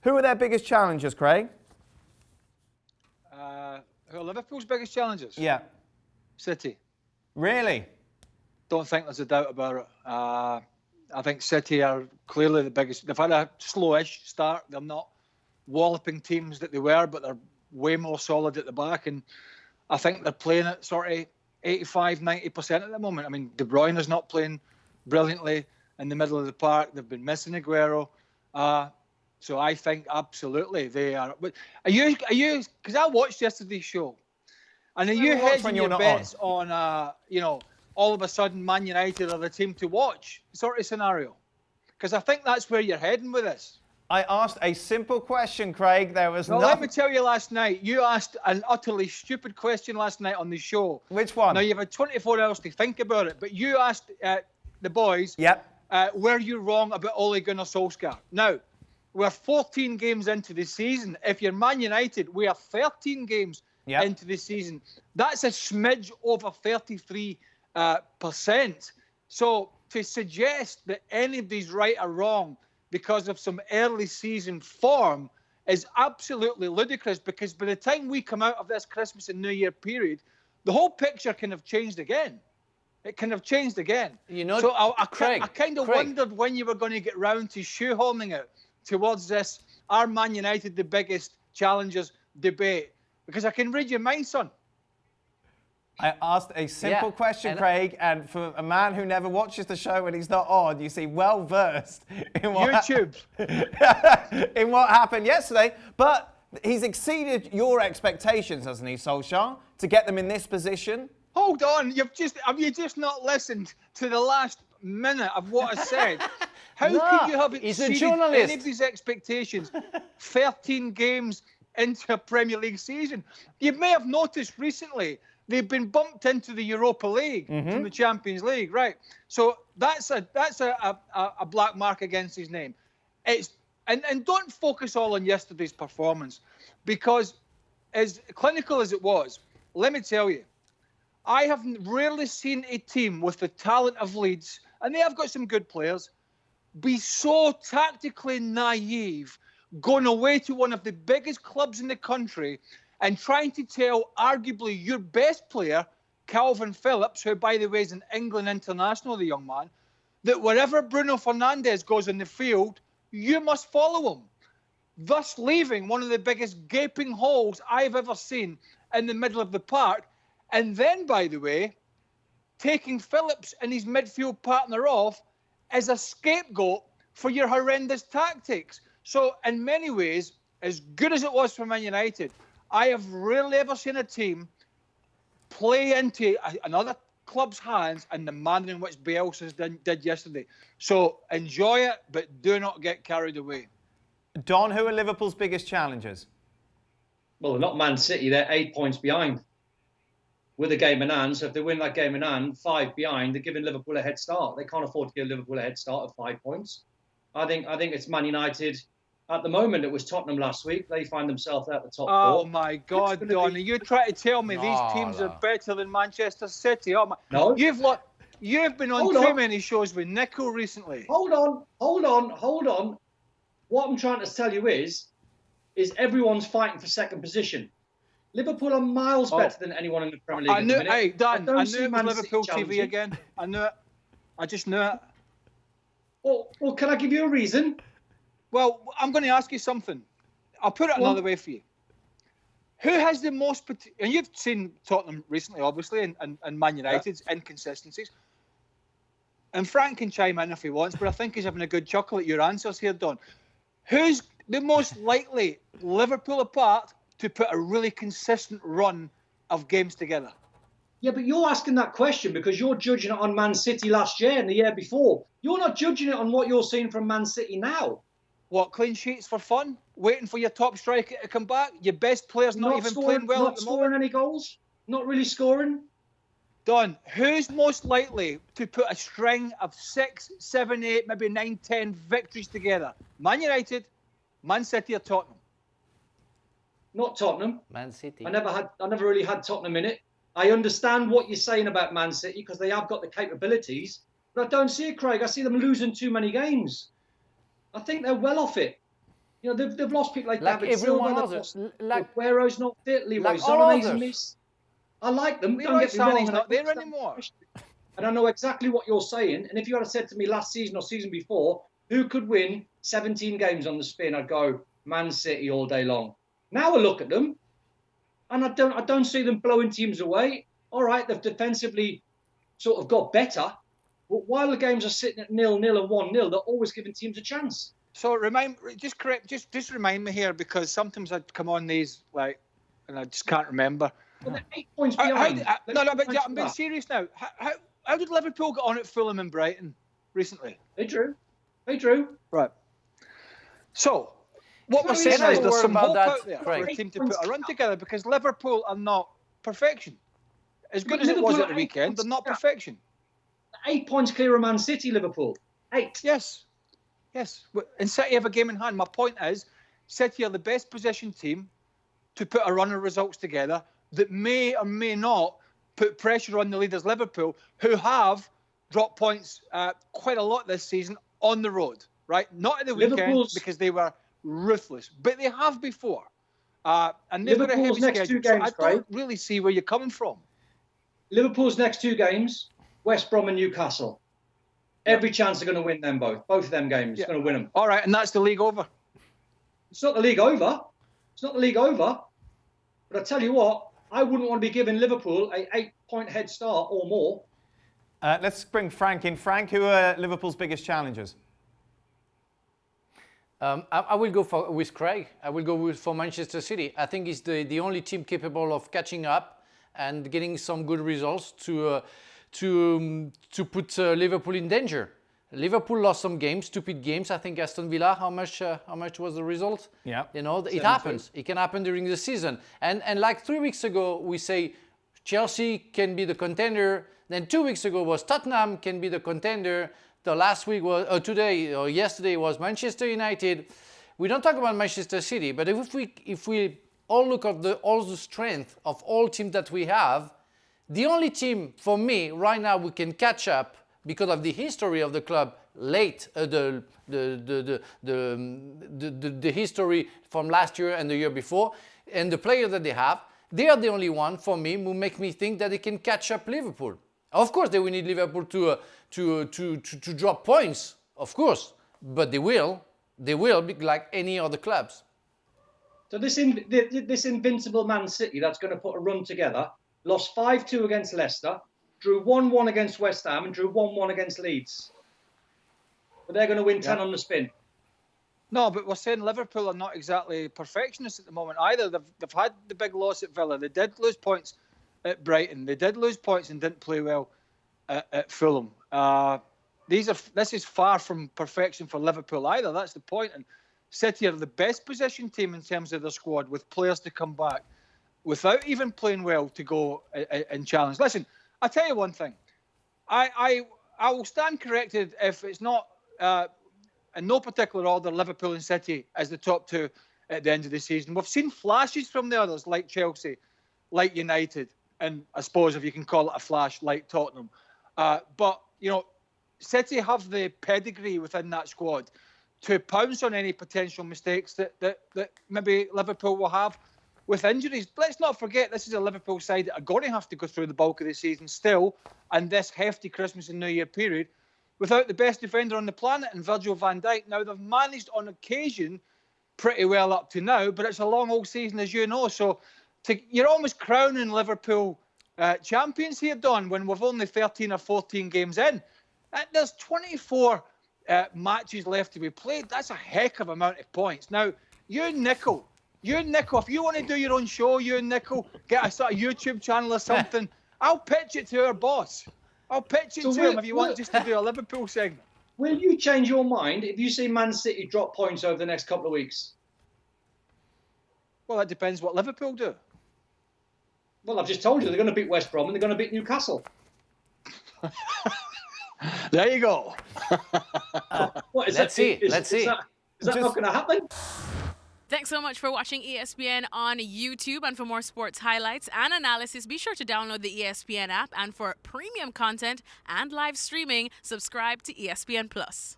Who are their biggest challengers, Craig? Who are Liverpool's biggest challenges? Yeah. City. Really? Don't think there's a doubt about it. I think City are clearly the biggest. They've had a slowish start. They're not walloping teams that they were, but they're way more solid at the back. And I think they're playing at sort of 85, 90% at the moment. I mean, De Bruyne is not playing brilliantly in the middle of the park. They've been missing Aguero. So I think absolutely they are. But are you? Because I watched yesterday's show, and are you hedging your bets on all of a sudden Man United are the team to watch sort of scenario? Because I think that's where you're heading with this. I asked a simple question, Craig. There was Well, let me tell you, last night, you asked an utterly stupid question last night on the show. Which one? Now, you've had 24 hours to think about it, but you asked the boys, were you wrong about Ole Gunnar Solskjaer? Now, we're 14 games into the season. If you're Man United, we are 13 games into the season. That's a smidge over 33%. So to suggest that anybody's right or wrong because of some early season form is absolutely ludicrous, because by the time we come out of this Christmas and New Year period, the whole picture can have changed again. It can have changed again. So I kind of wondered when you were going to get round to shoehorning it towards this, are Man United the biggest challengers debate? Because I can read your mind, son. I asked a simple question, Craig, and for a man who never watches the show when he's not on, you seem well versed in what in what happened yesterday. But he's exceeded your expectations, hasn't he, Solskjaer, to get them in this position? Hold on, have you just not listened to the last minute of what I said? How could you have exceeded anybody's expectations 13 games into a Premier League season? You may have noticed recently they've been bumped into the Europa League from the Champions League, right? So that's a black mark against his name. And don't focus all on yesterday's performance, because as clinical as it was, let me tell you, I have rarely seen a team with the talent of Leeds, and they have got some good players, be so tactically naive, going away to one of the biggest clubs in the country and trying to tell arguably your best player, Calvin Phillips, who, by the way, is an England international, the young man, that wherever Bruno Fernandes goes in the field, you must follow him, thus leaving one of the biggest gaping holes I've ever seen in the middle of the park. And then, by the way, taking Phillips and his midfield partner off as a scapegoat for your horrendous tactics. So, in many ways, as good as it was for Man United, I have rarely ever seen a team play into another club's hands in the manner in which Bielsa did yesterday. So enjoy it, but do not get carried away. Don, who are Liverpool's biggest challengers? Well, they're not Man City. They're 8 points behind with a game in hand. So if they win that game in hand, 5 behind, they're giving Liverpool a head start. They can't afford to give Liverpool a head start of 5 points. I think it's Man United. At the moment, it was Tottenham last week. They find themselves at the top 4. Oh, my God, Don. Are you trying to tell me these teams are better than Manchester City? Oh, my. No. You've been on too many shows with Nico recently. Hold on. What I'm trying to tell you is everyone's fighting for second position. Liverpool are miles better than anyone in the Premier League. I knew it was Liverpool TV again. I knew it. I just knew it. Well, can I give you a reason? Well, I'm going to ask you something. I'll put it another way for you. Who has the most... And you've seen Tottenham recently, obviously, and Man United's inconsistencies. And Frank can chime in if he wants, but I think he's having a good chuckle at your answers here, Don. Who's the most likely, Liverpool apart, to put a really consistent run of games together? Yeah, but you're asking that question because you're judging it on Man City last year and the year before. You're not judging it on what you're seeing from Man City now. What, clean sheets for fun? Waiting for your top striker to come back? Your best player's not even playing well at the moment? Not scoring any goals? Not really scoring? Don, who's most likely to put a string of 6, 7, 8, maybe 9, 10 victories together? Man United, Man City or Tottenham? Not Tottenham. Man City. I never really had Tottenham in it. I understand what you're saying about Man City because they have got the capabilities, but I don't see it, Craig. I see them losing too many games. I think they're well off it. You know, they've lost people like David everyone Silva. else. Like Aguero's not fit. Leroy Sané's missed. I like them. Leroy Sané's not there anymore. And I know exactly what you're saying. And if you had said to me last season or season before, who could win 17 games on the spin, I'd go Man City all day long. Now I look at them, and I don't see them blowing teams away. All right, they've defensively sort of got better, but while the games are sitting at 0-0 and 1-0, they're always giving teams a chance. So just remind me here, because sometimes I'd come on these and I just can't remember. Well, they're 8 points behind. I'm being serious now. How did Liverpool get on at Fulham and Brighton recently? They drew. Right. So, what we're saying is there's some hope out there for a team to put a run together, because Liverpool are not perfection. As good as it was at the weekend, they're not perfection. 8 points clear of Man City, Liverpool. 8. Yes. And City have a game in hand. My point is, City are the best positioned team to put a run of results together that may or may not put pressure on the leaders, Liverpool, who have dropped points quite a lot this season on the road, right? Not at the weekend because they were ruthless, but they have before. And they've got a heavy schedule. So I don't really see where you're coming from. Liverpool's next 2 games, West Brom and Newcastle. Every chance they're going to win them both. Both of them games, going to win them. All right, and that's the league over. It's not the league over. But I tell you what, I wouldn't want to be giving Liverpool a 8-point head start or more. Let's bring Frank in. Frank, who are Liverpool's biggest challengers? I will go with Craig. I will go for Manchester City. I think it's the only team capable of catching up and getting some good results to put Liverpool in danger. Liverpool lost some games, stupid games. I think Aston Villa, how much was the result? Yeah. You know, it happens. It can happen during the season. And like 3 weeks ago, we say Chelsea can be the contender. Then 2 weeks ago was Tottenham can be the contender. The last week was, yesterday was Manchester United. We don't talk about Manchester City, but if we all look at all the strength of all teams that we have, the only team for me right now we can catch up because of the history of the club late, the history from last year and the year before, and the players that they have, they are the only one for me who make me think that they can catch up Liverpool. Of course, they will need Liverpool to drop points, of course, but they will be like any other clubs. So this invincible Man City that's going to put a run together, lost 5-2 against Leicester, drew 1-1 against West Ham and drew 1-1 against Leeds. But they're going to win 10 on the spin. No, but we're saying Liverpool are not exactly perfectionists at the moment either. They've had the big loss at Villa. They did lose points at Brighton. They did lose points and didn't play well at Fulham. This is far from perfection for Liverpool either. That's the point. And City are the best positioned team in terms of their squad, with players to come back without even playing well to go and challenge. Listen, I'll tell you one thing. I will stand corrected if it's not, in no particular order, Liverpool and City as the top 2 at the end of the season. We've seen flashes from the others, like Chelsea, like United, and I suppose if you can call it a flash, like Tottenham. But, you know, City have the pedigree within that squad to pounce on any potential mistakes that maybe Liverpool will have with injuries. Let's not forget, this is a Liverpool side that are going to have to go through the bulk of the season still, and this hefty Christmas and New Year period, without the best defender on the planet in Virgil van Dijk. Now, they've managed on occasion pretty well up to now, but it's a long old season, as you know. So you're almost crowning Liverpool champions here, Don, when we've only 13 or 14 games in. There's 24 matches left to be played. That's a heck of an amount of points. Now, you and Nickel, if you want to do your own show, you and Nickel, get a sort of YouTube channel or something, I'll pitch it to our boss. I'll pitch it to him if you want just to do a Liverpool segment. Will you change your mind if you see Man City drop points over the next couple of weeks? Well, that depends what Liverpool do. Well, I've just told you they're going to beat West Brom and they're going to beat Newcastle. There you go. Let's see. Is that not going to happen? Thanks so much for watching ESPN on YouTube. And for more sports highlights and analysis, be sure to download the ESPN app. And for premium content and live streaming, subscribe to ESPN Plus.